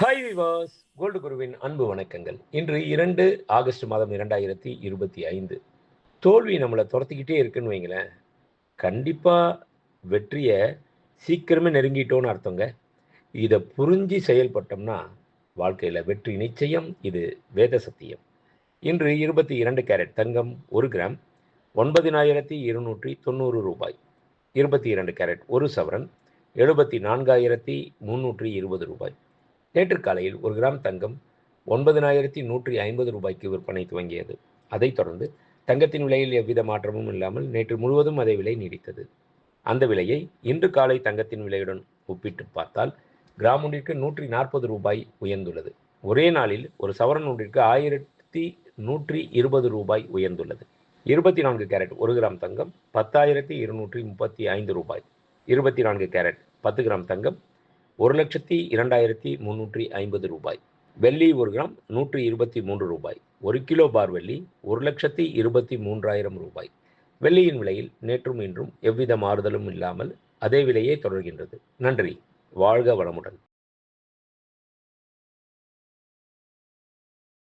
Hi விவாஸ், gold குருவின் அன்பு வணக்கங்கள். இன்று 2 ஆகஸ்ட் மாதம் 2025. தோல்வி நம்மளை துரத்திக்கிட்டே இருக்குன்னு வைங்களேன். கண்டிப்பா வெற்றியை சீக்கிரமே நெருங்கிட்டோன்னு அர்த்தங்க. இதை புரிஞ்சு செயல்பட்டோம்னா வாழ்க்கையில் வெற்றி நிச்சயம். இது வேத சத்தியம். இன்று 22 கேரட் தங்கம் 1 கிராம் 9290 ரூபாய். 22 கேரட் 1 சவரன் 74,320 ரூபாய். நேற்று காலையில் 1 கிராம் தங்கம் 9,150 ரூபாய்க்கு விற்பனை துவங்கியது. அதைத் தொடர்ந்து தங்கத்தின் விலையில் எவ்வித மாற்றமும் இல்லாமல் நேற்று முழுவதும் அதே விலை நீடித்தது. அந்த விலையை இன்று காலை தங்கத்தின் விலையுடன் ஒப்பிட்டு பார்த்தால் கிராம் ஒன்றிற்கு 140 ரூபாய் உயர்ந்துள்ளது. ஒரே நாளில் ஒரு சவரன் ஒன்றிற்கு 1,120 ரூபாய் உயர்ந்துள்ளது. 24 கேரட் 1 கிராம் தங்கம் 10,235 ரூபாய். 24 கேரட் 10 கிராம் தங்கம் 1,02,350 ரூபாய். வெள்ளி 1 கிராம் 123 ரூபாய். 1 கிலோ பார் வெள்ளி 1,23,000 ரூபாய். வெள்ளியின் விலையில் நேற்றும் இன்றும் எவ்வித மாறுதலும் இல்லாமல் அதே விலையே தொடர்கின்றது. நன்றி. வாழ்க வளமுடன்.